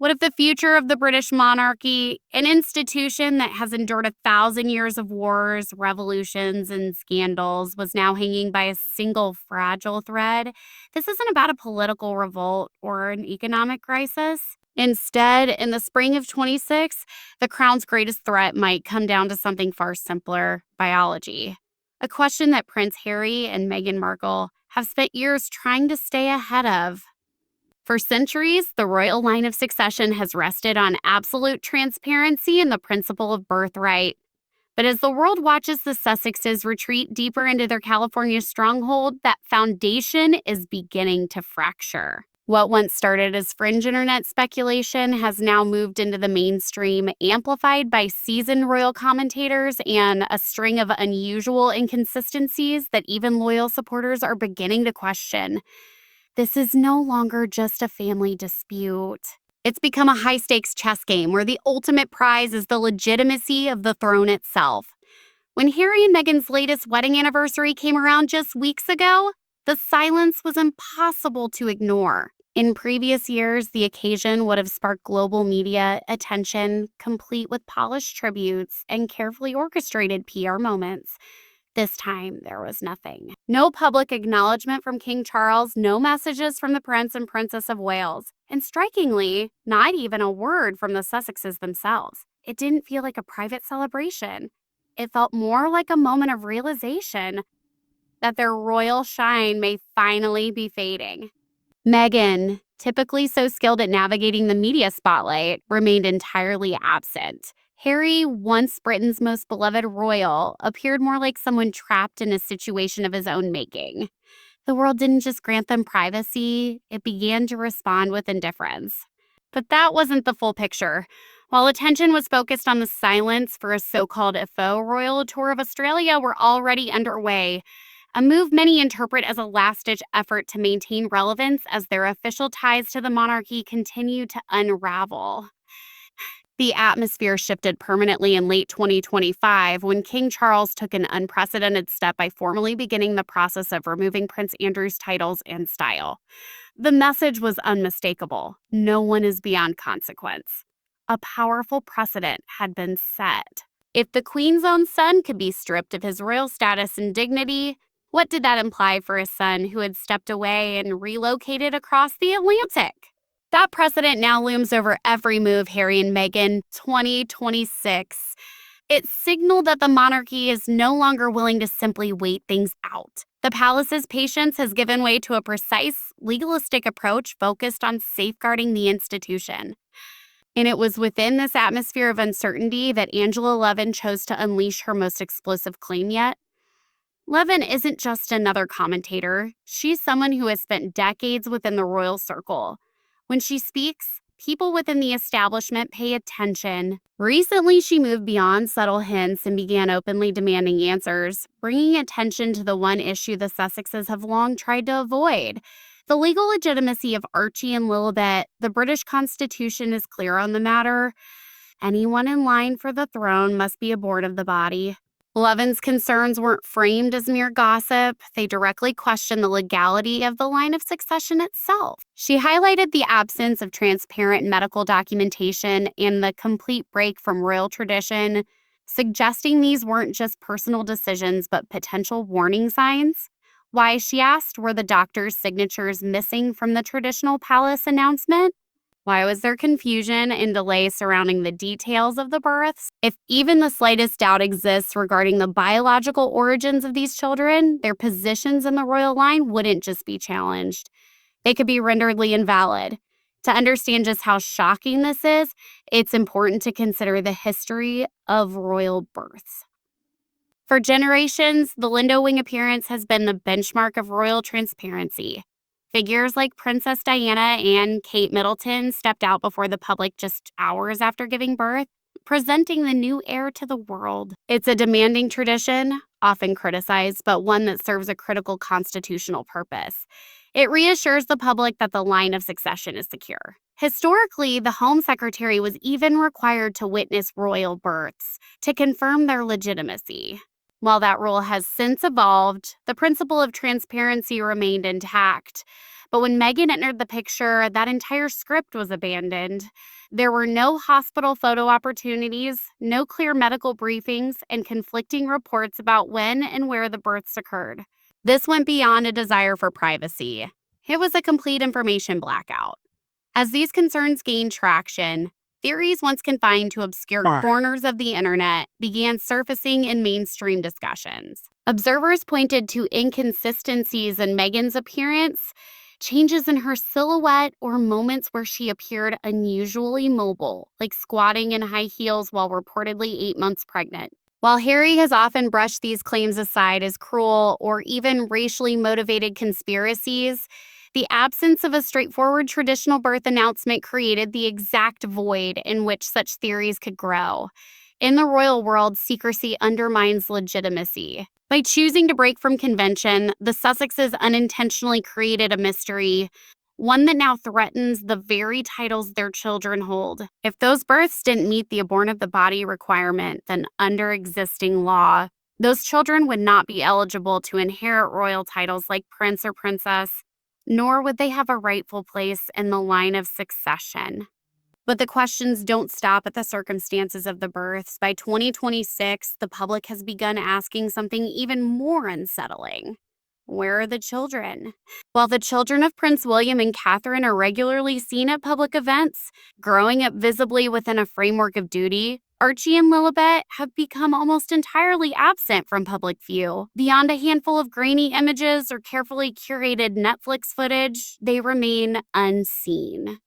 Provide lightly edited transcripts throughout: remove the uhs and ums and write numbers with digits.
What if the future of the British monarchy, an institution that has endured 1,000 years of wars, revolutions, and scandals, was now hanging by a single fragile thread? This isn't about a political revolt or an economic crisis. Instead, in the spring of 26, the crown's greatest threat might come down to something far simpler: biology. A question that Prince Harry and Meghan Markle have spent years trying to stay ahead of. For centuries, the royal line of succession has rested on absolute transparency and the principle of birthright. But as the world watches the Sussexes retreat deeper into their California stronghold, that foundation is beginning to fracture. What once started as fringe internet speculation has now moved into the mainstream, amplified by seasoned royal commentators and a string of unusual inconsistencies that even loyal supporters are beginning to question. This is no longer just a family dispute. It's become a high-stakes chess game where the ultimate prize is the legitimacy of the throne itself. When Harry and Meghan's latest wedding anniversary came around just weeks ago, the silence was impossible to ignore. In previous years, the occasion would have sparked global media attention, complete with polished tributes and carefully orchestrated PR moments. This time, there was nothing. No public acknowledgement from King Charles, no messages from the Prince and Princess of Wales, and strikingly, not even a word from the Sussexes themselves. It didn't feel like a private celebration. It felt more like a moment of realization that their royal shine may finally be fading. Meghan, typically so skilled at navigating the media spotlight, remained entirely absent. Harry, once Britain's most beloved royal, appeared more like someone trapped in a situation of his own making. The world didn't just grant them privacy, it began to respond with indifference. But that wasn't the full picture. While attention was focused on the silence for a so-called UFO royal tour of Australia were already underway, a move many interpret as a last-ditch effort to maintain relevance as their official ties to the monarchy continue to unravel. The atmosphere shifted permanently in late 2025 when King Charles took an unprecedented step by formally beginning the process of removing Prince Andrew's titles and style. The message was unmistakable: no one is beyond consequence. A powerful precedent had been set. If the Queen's own son could be stripped of his royal status and dignity, what did that imply for a son who had stepped away and relocated across the Atlantic? That precedent now looms over every move Harry and Meghan 2026. It signaled that the monarchy is no longer willing to simply wait things out. The palace's patience has given way to a precise, legalistic approach focused on safeguarding the institution. And it was within this atmosphere of uncertainty that Angela Levin chose to unleash her most explosive claim yet. Levin isn't just another commentator. She's someone who has spent decades within the royal circle. When she speaks, people within the establishment pay attention. Recently, she moved beyond subtle hints and began openly demanding answers, bringing attention to the one issue the Sussexes have long tried to avoid: the legal legitimacy of Archie and Lilibet. The British Constitution is clear on the matter. Anyone in line for the throne must be aborted of the body. Levin's concerns weren't framed as mere gossip. They directly questioned the legality of the line of succession itself. She highlighted the absence of transparent medical documentation and the complete break from royal tradition, suggesting these weren't just personal decisions but potential warning signs. Why, she asked, were the doctor's signatures missing from the traditional palace announcement? Why was there confusion and delay surrounding the details of the births? If even the slightest doubt exists regarding the biological origins of these children, their positions in the royal line wouldn't just be challenged. They could be renderedly invalid. To understand just how shocking this is, it's important to consider the history of royal births. For generations, the Lindo wing appearance has been the benchmark of royal transparency. Figures like Princess Diana and Kate Middleton stepped out before the public just hours after giving birth, presenting the new heir to the world. It's a demanding tradition, often criticized, but one that serves a critical constitutional purpose. It reassures the public that the line of succession is secure. Historically, the Home Secretary was even required to witness royal births to confirm their legitimacy. While that rule has since evolved, the principle of transparency remained intact. But when Meghan entered the picture, that entire script was abandoned. There were no hospital photo opportunities, no clear medical briefings, and conflicting reports about when and where the births occurred. This went beyond a desire for privacy. It was a complete information blackout. As these concerns gained traction, theories once confined to obscure corners of the internet began surfacing in mainstream discussions. Observers pointed to inconsistencies in Meghan's appearance, changes in her silhouette, or moments where she appeared unusually mobile, like squatting in high heels while reportedly 8 months pregnant. While Harry has often brushed these claims aside as cruel or even racially motivated conspiracies, the absence of a straightforward traditional birth announcement created the exact void in which such theories could grow. In the royal world, secrecy undermines legitimacy. By choosing to break from convention, the Sussexes unintentionally created a mystery, one that now threatens the very titles their children hold. If those births didn't meet the aborn of the body requirement, then under existing law, those children would not be eligible to inherit royal titles like prince or princess, nor would they have a rightful place in the line of succession. But the questions don't stop at the circumstances of the births. By 2026, the public has begun asking something even more unsettling. Where are the children? While the children of Prince William and Catherine are regularly seen at public events, growing up visibly within a framework of duty, Archie and Lilibet have become almost entirely absent from public view. Beyond a handful of grainy images or carefully curated Netflix footage, they remain unseen.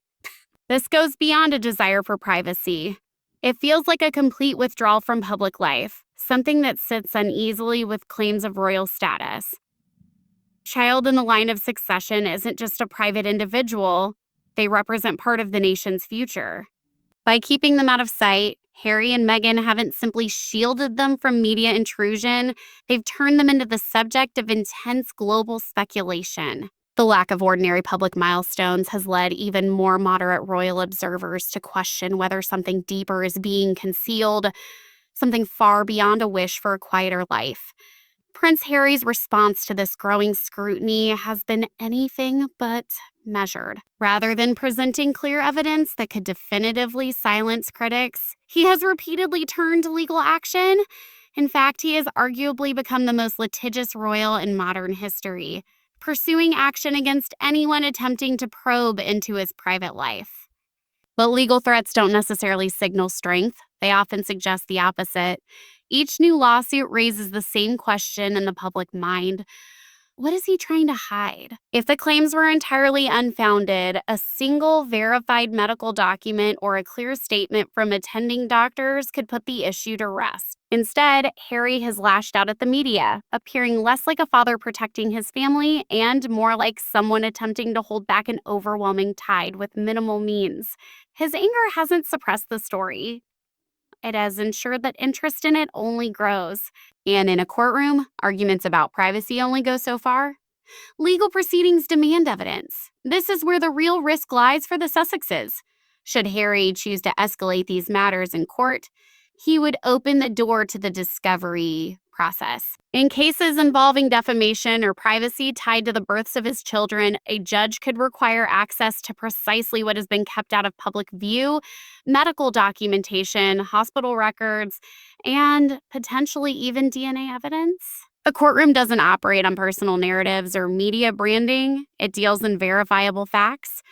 This goes beyond a desire for privacy. It feels like a complete withdrawal from public life, something that sits uneasily with claims of royal status. Child in the line of succession isn't just a private individual, they represent part of the nation's future. By keeping them out of sight, Harry and Meghan haven't simply shielded them from media intrusion, they've turned them into the subject of intense global speculation. The lack of ordinary public milestones has led even more moderate royal observers to question whether something deeper is being concealed, something far beyond a wish for a quieter life. Prince Harry's response to this growing scrutiny has been anything but measured. Rather than presenting clear evidence that could definitively silence critics, he has repeatedly turned to legal action. In fact, he has arguably become the most litigious royal in modern history, pursuing action against anyone attempting to probe into his private life. But legal threats don't necessarily signal strength. They often suggest the opposite. Each new lawsuit raises the same question in the public mind. What is he trying to hide? If the claims were entirely unfounded, a single verified medical document or a clear statement from attending doctors could put the issue to rest. Instead, Harry has lashed out at the media, appearing less like a father protecting his family and more like someone attempting to hold back an overwhelming tide with minimal means. His anger hasn't suppressed the story. It has ensured that interest in it only grows. And in a courtroom, arguments about privacy only go so far. Legal proceedings demand evidence. This is where the real risk lies for the Sussexes. Should Harry choose to escalate these matters in court, he would open the door to the discovery process. In cases involving defamation or privacy tied to the births of his children, a judge could require access to precisely what has been kept out of public view: medical documentation, hospital records, and potentially even DNA evidence. A courtroom doesn't operate on personal narratives or media branding. It deals in verifiable facts.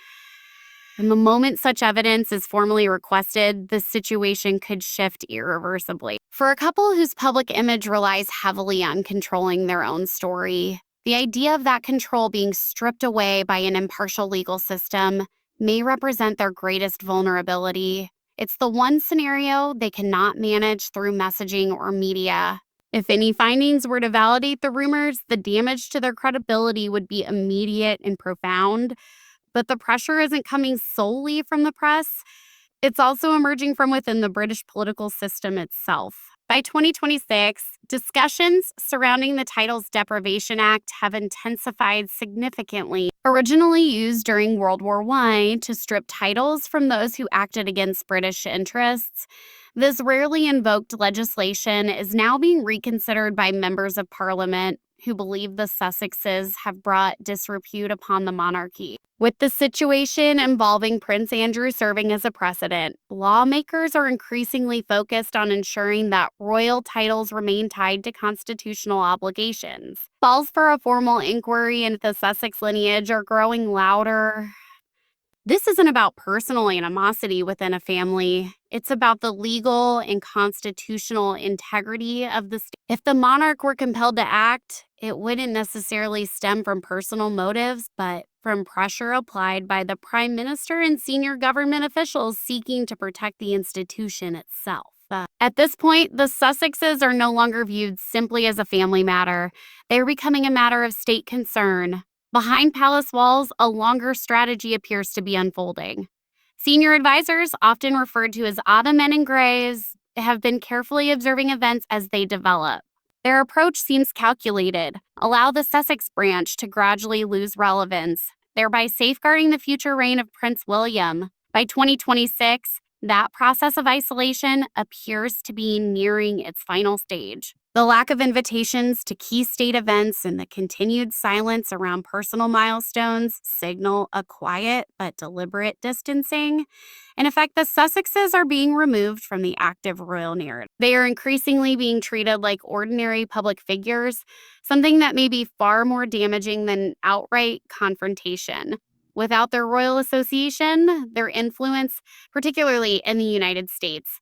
And the moment such evidence is formally requested, the situation could shift irreversibly. For a couple whose public image relies heavily on controlling their own story, the idea of that control being stripped away by an impartial legal system may represent their greatest vulnerability. It's the one scenario they cannot manage through messaging or media. If any findings were to validate the rumors, the damage to their credibility would be immediate and profound. But the pressure isn't coming solely from the press. It's also emerging from within the British political system itself. By 2026, discussions surrounding the Titles Deprivation Act have intensified significantly. Originally used during World War I to strip titles from those who acted against British interests, this rarely invoked legislation is now being reconsidered by members of Parliament who believe the Sussexes have brought disrepute upon the monarchy. With the situation involving Prince Andrew serving as a precedent, lawmakers are increasingly focused on ensuring that royal titles remain tied to constitutional obligations. Calls for a formal inquiry into the Sussex lineage are growing louder. This isn't about personal animosity within a family. It's about the legal and constitutional integrity of the state. If the monarch were compelled to act, it wouldn't necessarily stem from personal motives, but from pressure applied by the prime minister and senior government officials seeking to protect the institution itself. At this point, the Sussexes are no longer viewed simply as a family matter. They're becoming a matter of state concern. Behind palace walls, a longer strategy appears to be unfolding. Senior advisors, often referred to as autumn men in grays, have been carefully observing events as they develop. Their approach seems calculated, allow the Sussex branch to gradually lose relevance, thereby safeguarding the future reign of Prince William. By 2026, that process of isolation appears to be nearing its final stage. The lack of invitations to key state events and the continued silence around personal milestones signal a quiet but deliberate distancing. In effect, the Sussexes are being removed from the active royal narrative. They are increasingly being treated like ordinary public figures, something that may be far more damaging than outright confrontation. Without their royal association, their influence, particularly in the United States,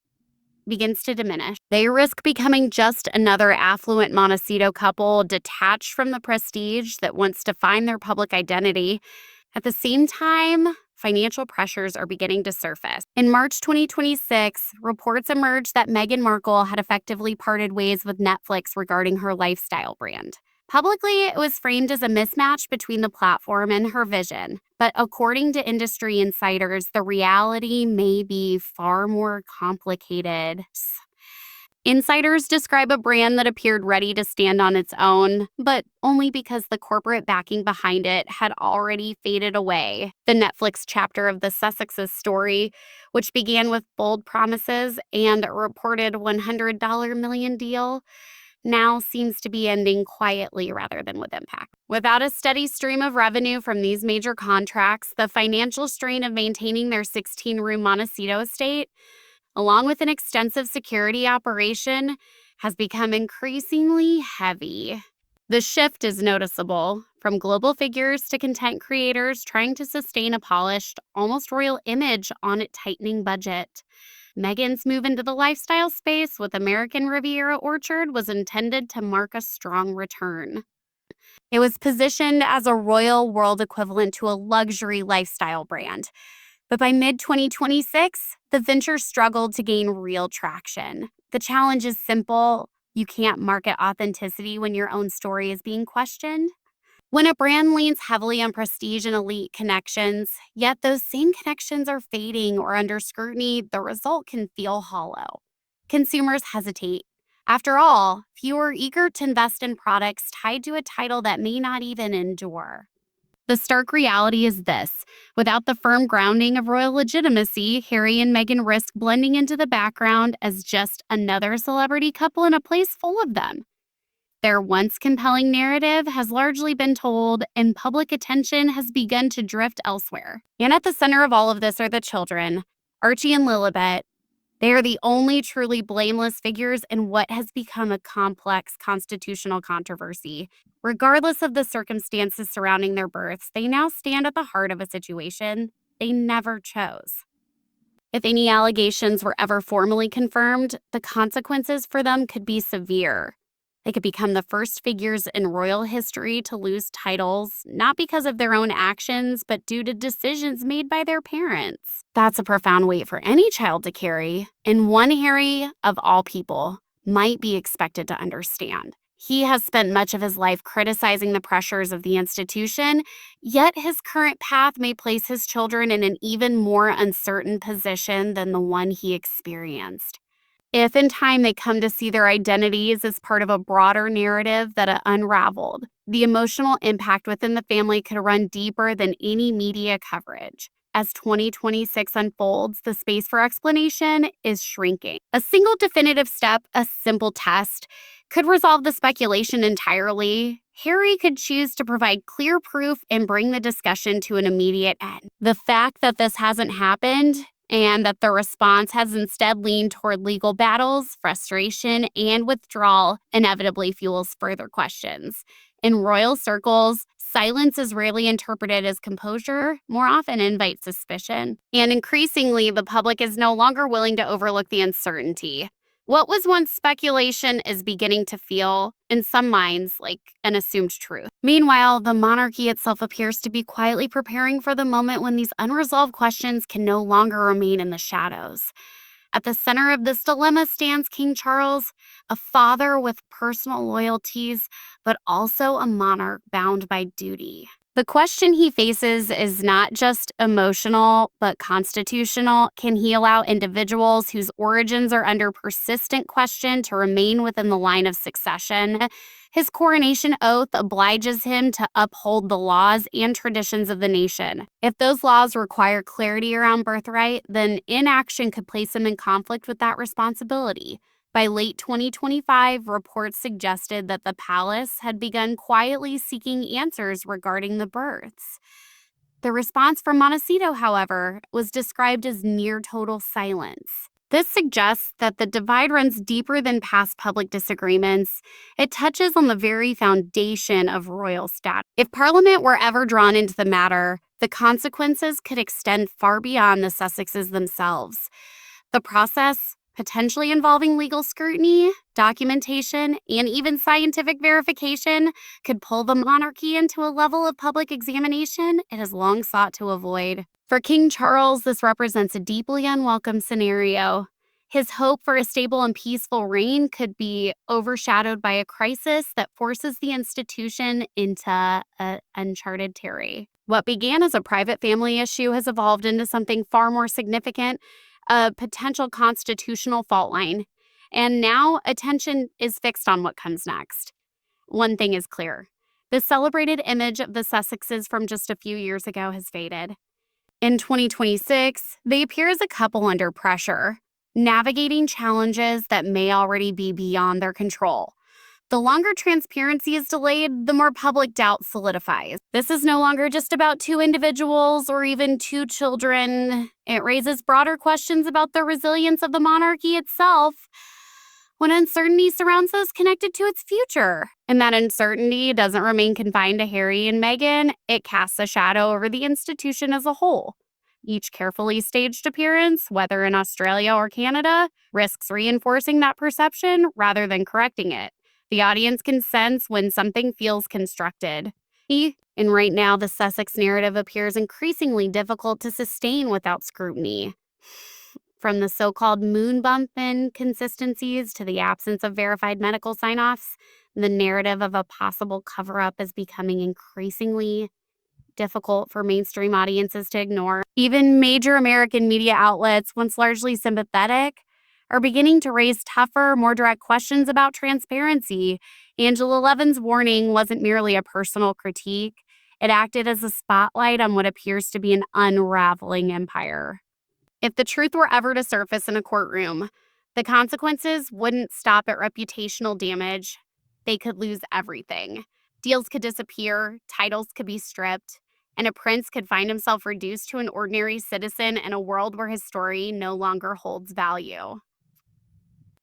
begins to diminish. They risk becoming just another affluent Montecito couple detached from the prestige that once defined their public identity. At the same time, financial pressures are beginning to surface. In March 2026, reports emerged that Meghan Markle had effectively parted ways with Netflix regarding her lifestyle brand. Publicly, it was framed as a mismatch between the platform and her vision. But according to industry insiders, the reality may be far more complicated. Insiders describe a brand that appeared ready to stand on its own, but only because the corporate backing behind it had already faded away. The Netflix chapter of the Sussexes story, which began with bold promises and a reported $100 million deal, now seems to be ending quietly rather than with impact. Without a steady stream of revenue from these major contracts, the financial strain of maintaining their 16-room Montecito estate, along with an extensive security operation, has become increasingly heavy. The shift is noticeable, from global figures to content creators trying to sustain a polished, almost royal image on a tightening budget. Meghan's move into the lifestyle space with American Riviera Orchard was intended to mark a strong return. It was positioned as a royal world equivalent to a luxury lifestyle brand. But by mid-2026, the venture struggled to gain real traction. The challenge is simple. You can't market authenticity when your own story is being questioned. When a brand leans heavily on prestige and elite connections, yet those same connections are fading or under scrutiny, the result can feel hollow. Consumers hesitate. After all, few are eager to invest in products tied to a title that may not even endure. The stark reality is this. Without the firm grounding of royal legitimacy, Harry and Meghan risk blending into the background as just another celebrity couple in a place full of them. Their once compelling narrative has largely been told, and public attention has begun to drift elsewhere. And at the center of all of this are the children, Archie and Lilibet. They are the only truly blameless figures in what has become a complex constitutional controversy. Regardless of the circumstances surrounding their births, they now stand at the heart of a situation they never chose. If any allegations were ever formally confirmed, the consequences for them could be severe. They could become the first figures in royal history to lose titles, not because of their own actions, but due to decisions made by their parents. That's a profound weight for any child to carry, and one Harry, of all people, might be expected to understand. He has spent much of his life criticizing the pressures of the institution, yet his current path may place his children in an even more uncertain position than the one he experienced. If in time they come to see their identities as part of a broader narrative that unraveled, the emotional impact within the family could run deeper than any media coverage. As 2026 unfolds, the space for explanation is shrinking. A single definitive step, a simple test, could resolve the speculation entirely. Harry could choose to provide clear proof and bring the discussion to an immediate end. The fact that this hasn't happened and that the response has instead leaned toward legal battles, frustration, and withdrawal inevitably fuels further questions. In royal circles, silence is rarely interpreted as composure, more often invites suspicion. And increasingly, the public is no longer willing to overlook the uncertainty. What was once speculation is beginning to feel, in some minds, like an assumed truth. Meanwhile, the monarchy itself appears to be quietly preparing for the moment when these unresolved questions can no longer remain in the shadows. At the center of this dilemma stands King Charles, a father with personal loyalties, but also a monarch bound by duty. The question he faces is not just emotional, but constitutional. Can he allow individuals whose origins are under persistent question to remain within the line of succession? His coronation oath obliges him to uphold the laws and traditions of the nation. If those laws require clarity around birthright, then inaction could place him in conflict with that responsibility. By late 2025, reports suggested that the palace had begun quietly seeking answers regarding the births. The response from Montecito, however, was described as near total silence. This suggests that the divide runs deeper than past public disagreements. It touches on the very foundation of royal status. If Parliament were ever drawn into the matter, the consequences could extend far beyond the Sussexes themselves. The process, potentially involving legal scrutiny, documentation, and even scientific verification, could pull the monarchy into a level of public examination it has long sought to avoid. For King Charles, this represents a deeply unwelcome scenario. His hope for a stable and peaceful reign could be overshadowed by a crisis that forces the institution into uncharted territory. What began as a private family issue has evolved into something far more significant, a potential constitutional fault line. And now attention is fixed on what comes next. One thing is clear. The celebrated image of the Sussexes from just a few years ago has faded. In 2026, they appear as a couple under pressure, navigating challenges that may already be beyond their control. The longer transparency is delayed, the more public doubt solidifies. This is no longer just about two individuals or even two children. It raises broader questions about the resilience of the monarchy itself when uncertainty surrounds those connected to its future. And that uncertainty doesn't remain confined to Harry and Meghan. It casts a shadow over the institution as a whole. Each carefully staged appearance, whether in Australia or Canada, risks reinforcing that perception rather than correcting it. The audience can sense when something feels constructed. And right now, the Sussex narrative appears increasingly difficult to sustain without scrutiny. From the so-called moon bump inconsistencies to the absence of verified medical sign-offs, the narrative of a possible cover-up is becoming increasingly difficult for mainstream audiences to ignore. Even major American media outlets, once largely sympathetic, are beginning to raise tougher, more direct questions about transparency. Angela Levin's warning wasn't merely a personal critique. It acted as a spotlight on what appears to be an unraveling empire. If the truth were ever to surface in a courtroom, the consequences wouldn't stop at reputational damage. They could lose everything. Deals could disappear, titles could be stripped, and a prince could find himself reduced to an ordinary citizen in a world where his story no longer holds value.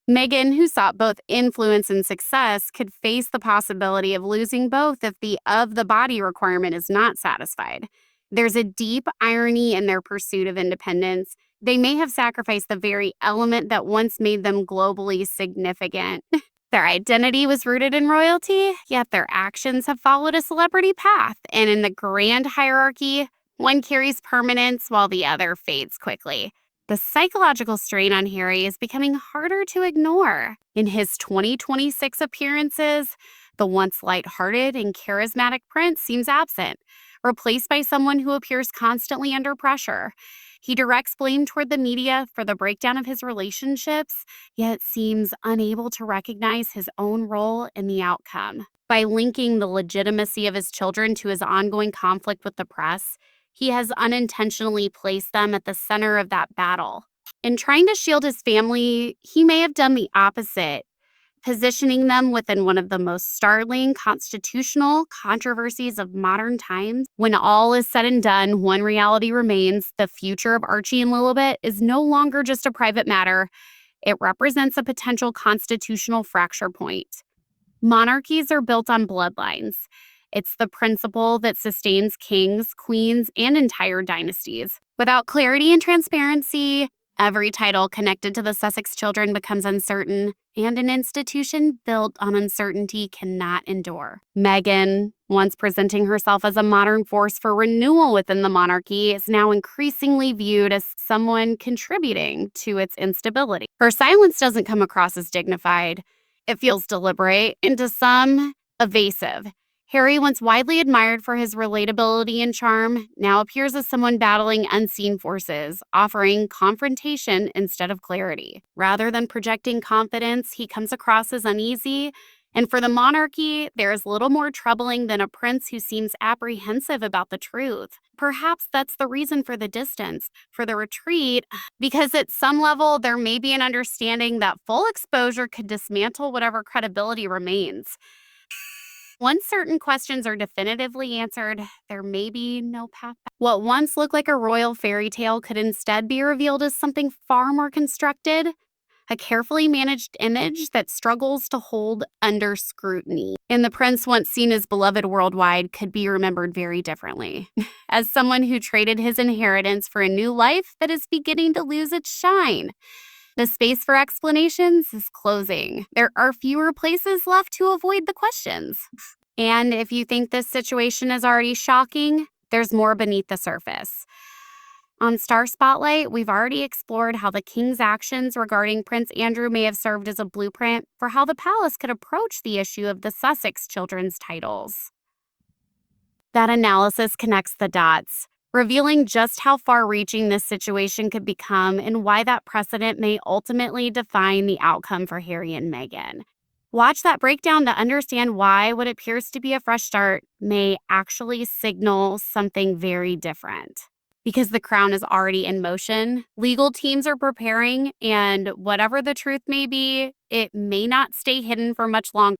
Meghan, who sought both influence and success, could face the possibility of losing both if the of-the-body requirement is not satisfied. There's a deep irony in their pursuit of independence. They may have sacrificed the very element that once made them globally significant. Their identity was rooted in royalty, yet their actions have followed a celebrity path. And in the grand hierarchy, one carries permanence while the other fades quickly. The psychological strain on Harry is becoming harder to ignore. In his 2026 appearances, the once lighthearted and charismatic prince seems absent, replaced by someone who appears constantly under pressure. He directs blame toward the media for the breakdown of his relationships, yet seems unable to recognize his own role in the outcome. By linking the legitimacy of his children to his ongoing conflict with the press, he has unintentionally placed them at the center of that battle. In trying to shield his family, he may have done the opposite, positioning them within one of the most startling constitutional controversies of modern times. When all is said and done, one reality remains: the future of Archie and Lilibet is no longer just a private matter. It represents a potential constitutional fracture point. Monarchies are built on bloodlines. It's the principle that sustains kings, queens, and entire dynasties. Without clarity and transparency, every title connected to the Sussex children becomes uncertain, and an institution built on uncertainty cannot endure. Meghan, once presenting herself as a modern force for renewal within the monarchy, is now increasingly viewed as someone contributing to its instability. Her silence doesn't come across as dignified. It feels deliberate and, to some, evasive. Harry, once widely admired for his relatability and charm, now appears as someone battling unseen forces, offering confrontation instead of clarity. Rather than projecting confidence, he comes across as uneasy. And for the monarchy, there is little more troubling than a prince who seems apprehensive about the truth. Perhaps that's the reason for the distance, for the retreat, because at some level, there may be an understanding that full exposure could dismantle whatever credibility remains. Once certain questions are definitively answered, there may be no path back. What once looked like a royal fairy tale could instead be revealed as something far more constructed, a carefully managed image that struggles to hold under scrutiny. And the prince, once seen as beloved worldwide, could be remembered very differently. As someone who traded his inheritance for a new life that is beginning to lose its shine. The space for explanations is closing. There are fewer places left to avoid the questions. And if you think this situation is already shocking, there's more beneath the surface. On Star Spotlight, we've already explored how the king's actions regarding Prince Andrew may have served as a blueprint for how the palace could approach the issue of the Sussex children's titles. That analysis connects the dots, revealing just how far-reaching this situation could become and why that precedent may ultimately define the outcome for Harry and Meghan. Watch that breakdown to understand why what appears to be a fresh start may actually signal something very different. Because the crown is already in motion, legal teams are preparing, and whatever the truth may be, it may not stay hidden for much longer.